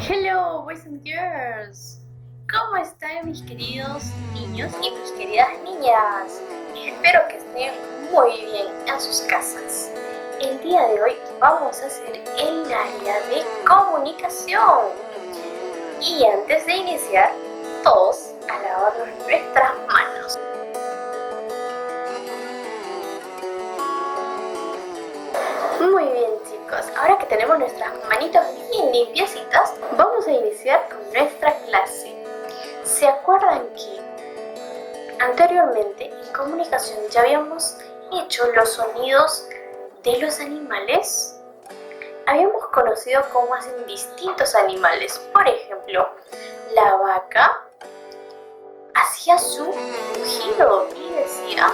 Hello, boys and girls. ¿Cómo están mis queridos niños y mis queridas niñas? Espero que estén muy bien en sus casas. El día de hoy vamos a hacer el área de comunicación. Y antes de iniciar, todos a lavarnos nuestras manos. Muy bien, chicos, ahora que tenemos nuestras manitos bien limpiecitas, vamos a iniciar con nuestra clase. ¿Se acuerdan que anteriormente en comunicación ya habíamos hecho los sonidos de los animales? Habíamos conocido cómo hacen distintos animales. Por ejemplo, la vaca hacía su rugido y decía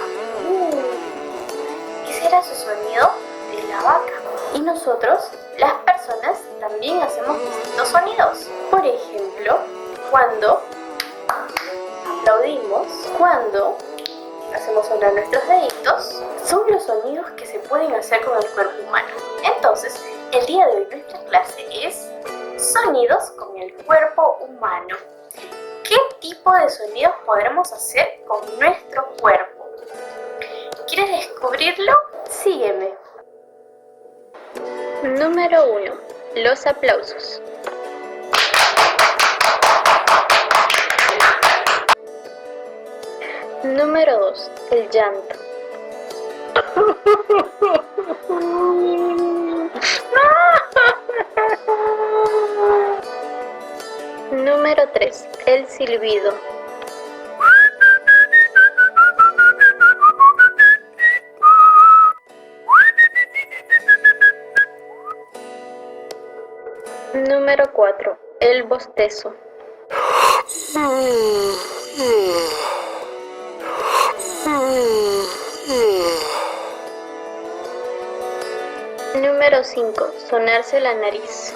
ese era su sonido de la vaca. Y nosotros, las personas, también hacemos distintos sonidos. Por ejemplo, cuando aplaudimos, cuando hacemos sonar nuestros deditos, son los sonidos que se pueden hacer con el cuerpo humano. Entonces, el día de hoy nuestra clase es sonidos con el cuerpo humano. ¿Qué tipo de sonidos podremos hacer con nuestro cuerpo? ¿Quieres descubrirlo? Sígueme. Número 1. Los aplausos. Número 2. El llanto. Número 3. El silbido. Número 4. El bostezo. Número 5. Sonarse la nariz.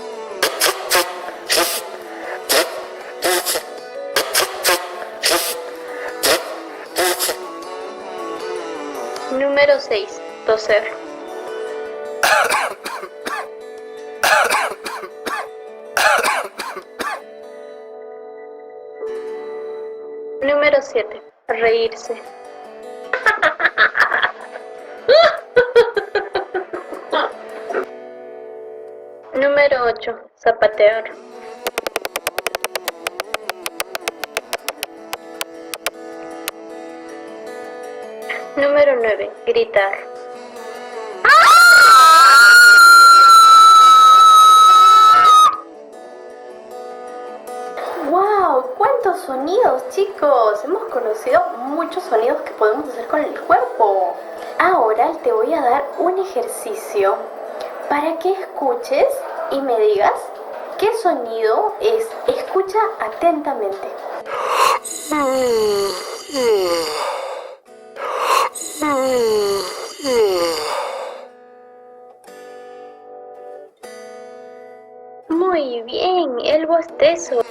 Número 6. Toser. Número 7. Reírse. Número 8. Zapatear. Número 9. Gritar. ¡Wow! ¡Cuántos sonidos, chicos! Hemos conocido muchos sonidos que podemos hacer con el cuerpo. Ahora te voy a dar un ejercicio para que escuches y me digas qué sonido es. Escucha atentamente. Muy bien, el bostezo.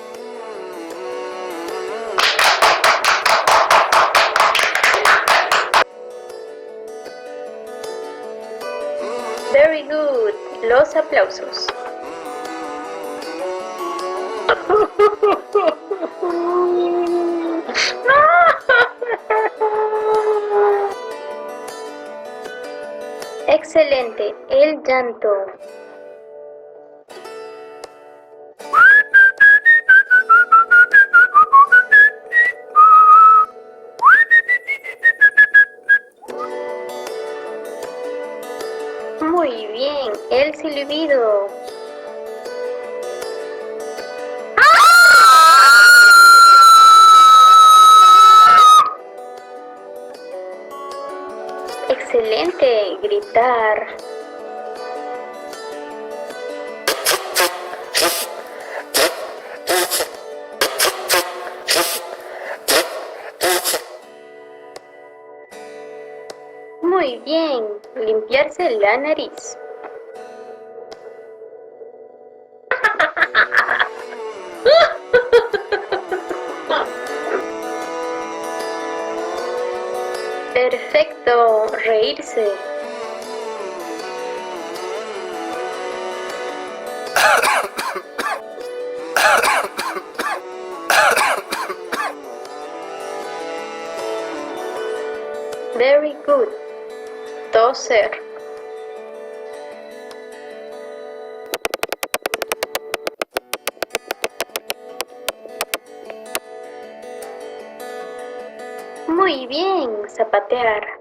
Very good. Los aplausos. Excelente. El llanto. Muy bien, el silbido. Excelente, gritar. Muy bien, limpiarse la nariz. Perfecto, reírse. Very good. Toser. Muy bien, zapatear.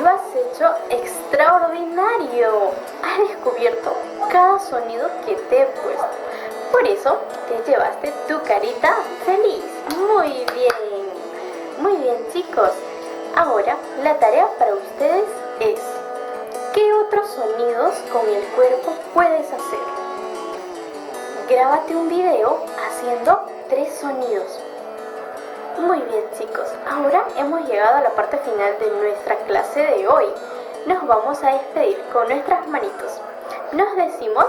Lo has hecho extraordinario. Has descubierto cada sonido que te he puesto. Por eso te llevaste tu carita feliz. Muy bien. Muy bien, chicos. Ahora la tarea para ustedes es: ¿qué otros sonidos con el cuerpo puedes hacer? Grábate un video haciendo 3 sonidos. Muy bien, chicos, ahora hemos llegado a la parte final de nuestra clase de hoy. Nos vamos a despedir con nuestras manitos. Nos decimos